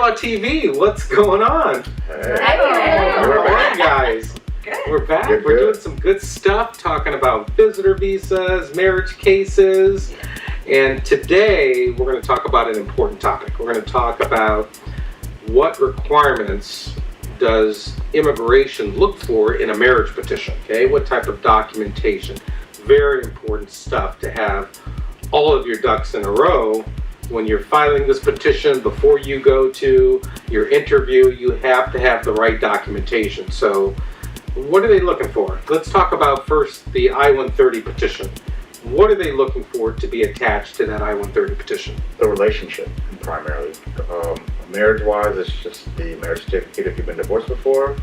Graylaw TV, what's going on? Hey. How are you guys? Good. We're back. Good, We're good. doing some good stuff, talking about visitor visas, marriage cases, and today we're going to talk about an important topic. We're going to talk about what requirements does immigration look for in a marriage petition, okay? What type of documentation? Very important stuff to have all of your ducks in a row. When you're filing this petition, before you go to your interview, you have to have the right documentation. So what are they looking for? Let's talk about first the I-130 petition. What are they looking for to be attached to that I-130 petition? The relationship, primarily. Marriage-wise, it's just the marriage certificate if you've been divorced before,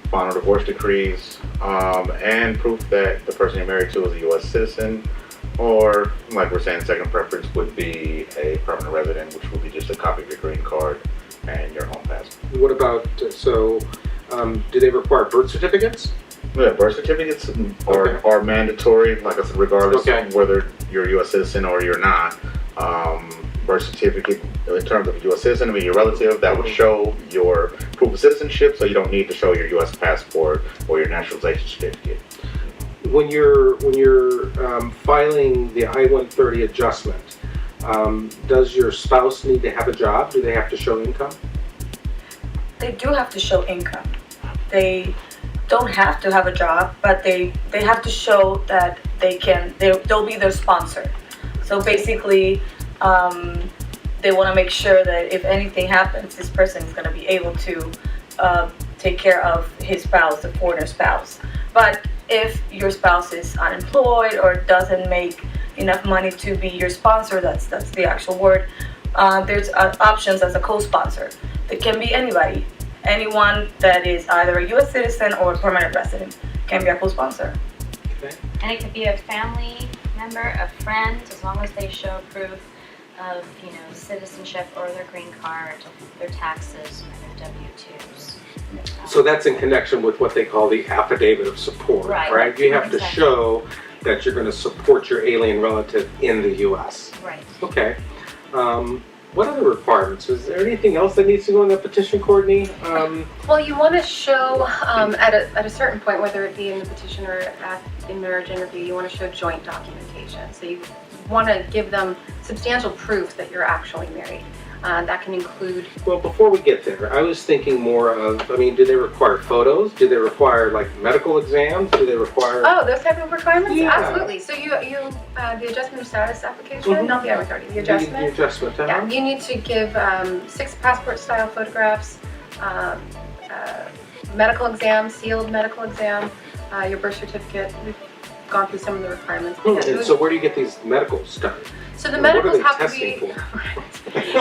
final divorce decrees, and proof that the person you're married to is a U.S. citizen, or, like we're saying, second preference would be a permanent resident, which would be just a copy of your green card and your home passport. What about, do they require birth certificates? Yeah, birth certificates are mandatory, like I said, regardless of whether you're a U.S. citizen or you're not. Birth certificate, in terms of a U.S. citizen, I mean your relative, that would show your proof of citizenship, so you don't need to show your U.S. passport or your naturalization certificate. When you're filing the I-130 adjustment, does your spouse need to have a job? Do they have to show income? They do have to show income. They don't have to have a job, but they have to show that they'll be their sponsor. So basically, they want to make sure that if anything happens, this person is going to be able to take care of his spouse, the foreigner spouse. But if your spouse is unemployed or doesn't make enough money to be your sponsor, that's the actual word, there's options as a co-sponsor. It can be anybody. Anyone that is either a U.S. citizen or a permanent resident can be a co-sponsor. Okay. And it could be a family member, a friend, as long as they show proof of, citizenship or their green card, their taxes, and their W-2s. So that's in connection with what they call the affidavit of support, right? You have to show that you're going to support your alien relative in the U.S. Right. Okay. What other requirements? Is there anything else that needs to go in the petition, Courtney? Well, you want to show at a certain point, whether it be in the petition or in marriage interview, you want to show joint documentation. So you want to give them substantial proof that you're actually married. That can include... Well, before we get there, I was thinking more of, do they require photos? Do they require, medical exams? Do they require... Oh, those type of requirements? Yeah. Absolutely. So the adjustment of status application, not the I-130, the adjustment. The adjustment, Yeah, you need to give 6 passport-style photographs, medical exam, sealed medical exam, your birth certificate. We've gone through some of the requirements. And so where do you get these medicals done? So the medicals have to be... Right.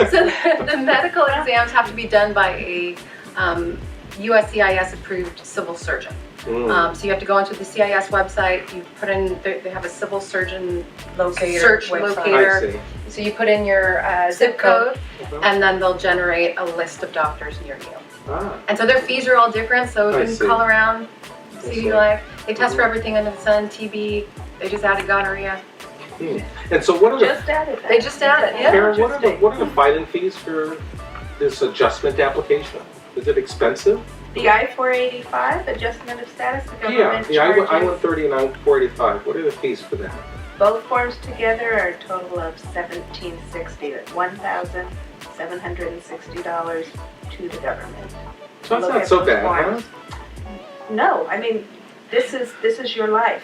So the medical exams have to be done by a USCIS approved civil surgeon. So you have to go onto the CIS website, you put in, they have a civil surgeon search locator. So you put in your zip code, and then they'll generate a list of doctors near you. And so their fees are all different, so you can call around, see who you like. They test for everything under the sun, TB, they just added gonorrhea. And so what are They just added, yeah. Karen, what are the filing fees for this adjustment application? Is it expensive? The I-485 adjustment of status, the government the I-130 and I-485. What are the fees for that? both forms together are a total of $1,760. That's $1,760 to the government. So that's not so bad, huh? No, this is your life.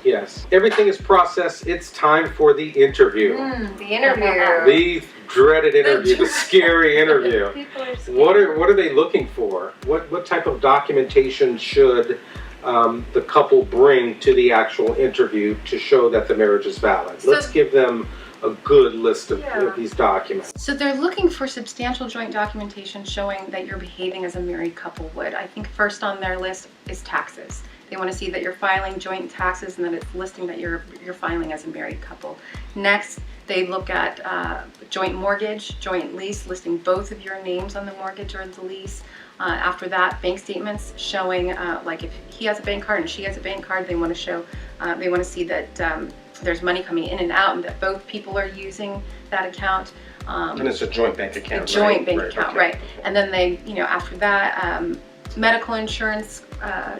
Yes. Everything is processed. It's time for the interview. The interview. The dreaded interview, the scary interview. People are scared. What are they looking for? What type of documentation should the couple bring to the actual interview to show that the marriage is valid? Let's give them a good list of these documents. So they're looking for substantial joint documentation showing that you're behaving as a married couple would. I think first on their list is taxes. They want to see that you're filing joint taxes and that it's listing that you're filing as a married couple. Next, they look at joint mortgage, joint lease, listing both of your names on the mortgage or the lease. After that, bank statements showing, like if he has a bank card and she has a bank card, they want to show, they want to see that there's money coming in and out and that both people are using that account. And it's a joint bank account, A joint bank right? account, Okay. right. And then they, after that, medical insurance,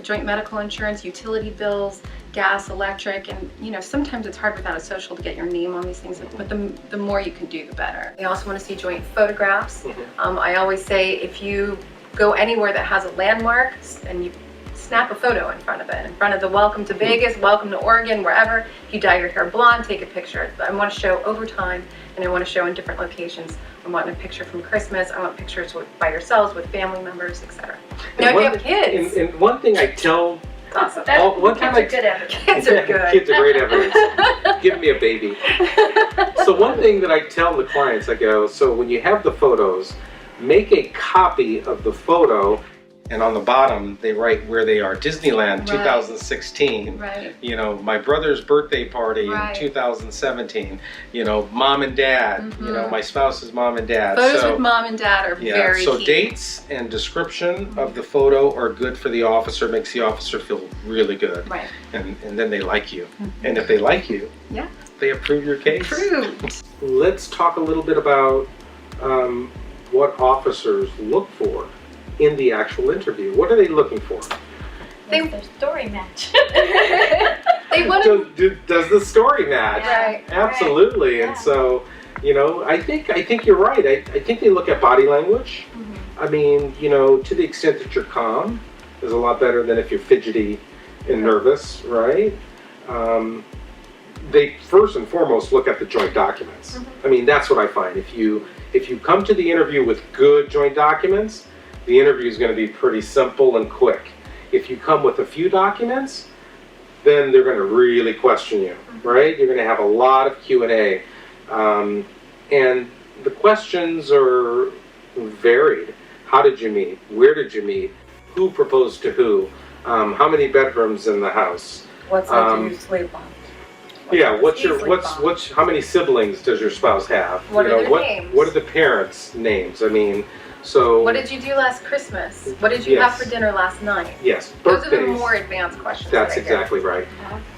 joint medical insurance, utility bills, gas, electric, and sometimes it's hard without a social to get your name on these things, but the more you can do, the better. They also want to see joint photographs. I always say if you go anywhere that has a landmark and you snap a photo in front of it, in front of the welcome to Vegas, welcome to Oregon, wherever. If you dye your hair blonde, take a picture. I want to show over time, and I want to show in different locations. I want a picture from Christmas. I want pictures by yourselves, with family members, etc. Now, if you have kids, And one thing I tell, awesome. one time Kids are good evidence. Kids are good. Kids are great evidence. Give me a baby. So one thing that I tell the clients, I go, so when you have the photos, make a copy of the photo, and on the bottom they write where they are. Disneyland, Right. 2016. Right. My brother's birthday party Right. in 2017. Mom and dad. My spouse's mom and dad. Photos so, with mom and dad are yeah, very so key. dates and description of the photo are good for the officer, makes the officer feel really good. Right. And then they like you. And if they like you, Yeah. they approve your case. Approved. Let's talk a little bit about what officers look for in the actual interview. What are they looking for? Does their story match? They want to. Does the story match? Right. Absolutely. Right. And so, I think you're right. I think they look at body language. I mean, to the extent that you're calm is a lot better than if you're fidgety and nervous, right? They first and foremost look at the joint documents. I mean, that's what I find. If you come to the interview with good joint documents, the interview is going to be pretty simple and quick. If you come with a few documents, then they're going to really question you, right? You're going to have a lot of Q&A. And the questions are varied. How did you meet? Where did you meet? Who proposed to who? How many bedrooms in the house? What side do you sleep on? Yeah, does he sleep on? how many siblings does your spouse have? What are their names? What are the parents' names? I mean, so What did you do last Christmas? What did you have Yes. for dinner last night? yes, Those are the birthdays. more advanced questions. That's that I hear. exactly right.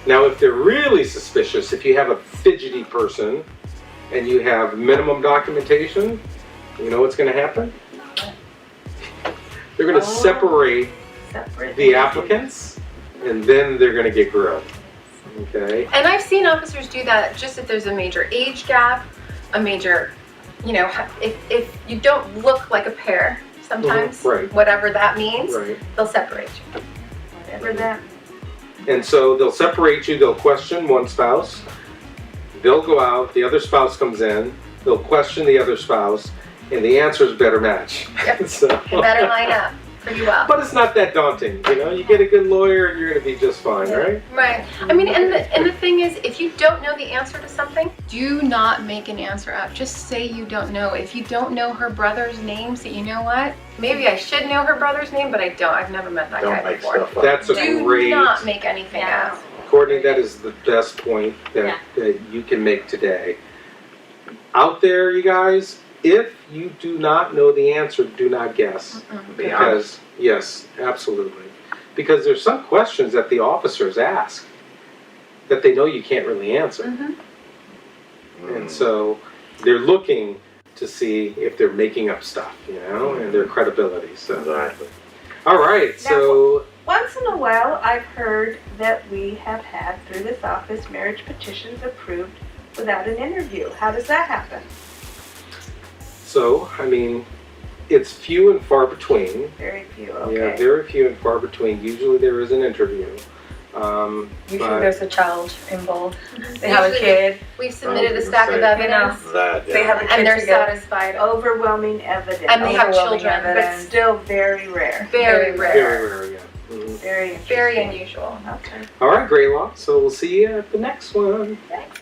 Now, if they're really suspicious, if you have a fidgety person and you have minimum documentation, you know what's going to happen? They're going to separate the applicants, and then they're going to get grilled. Okay. And I've seen officers do that just if there's a major age gap, a major, if you don't look like a pair sometimes, right. whatever that means, Right. they'll separate you. Whatever that. And so they'll separate you. They'll question one spouse. They'll go out. The other spouse comes in. They'll question the other spouse, and the answers better match. Yep. So, You better line up pretty well. but it's not that daunting. You get a good lawyer, and you're going to be just fine, right? Right. I mean, and the thing is, if you don't know the answer to something, do not make an answer up. Just say you don't know. If you don't know her brother's name, say, you know what? Maybe I should know her brother's name, but I don't. I've never met that Don't guy make before. stuff up. That's a Do great. not make anything Yeah. up. Courtney, that is the best point that you can make today. Out there, you guys, if you do not know the answer, do not guess. Be honest. Because, yes, absolutely. Because there's some questions that the officers ask that they know you can't really answer. And so they're looking to see if they're making up stuff, and their credibility. So, Exactly. all right, so Once in a while, I've heard that we have had through this office marriage petitions approved without an interview. How does that happen? I mean, it's few and far between. Very few. Yeah, Okay. very few and far between. Usually there is an interview. Usually But- there's a child involved. They have a Usually kid. We've submitted I a was stack gonna of say, evidence, That, They have a kid and they're together. satisfied. Overwhelming evidence. And they have Overwhelming children, but evidence. still very rare. Very Very rare. Very rare, yeah. Mhm. Very Very interesting. unusual. Okay. All right, Graylaw. So we'll see you at the next one. Thanks.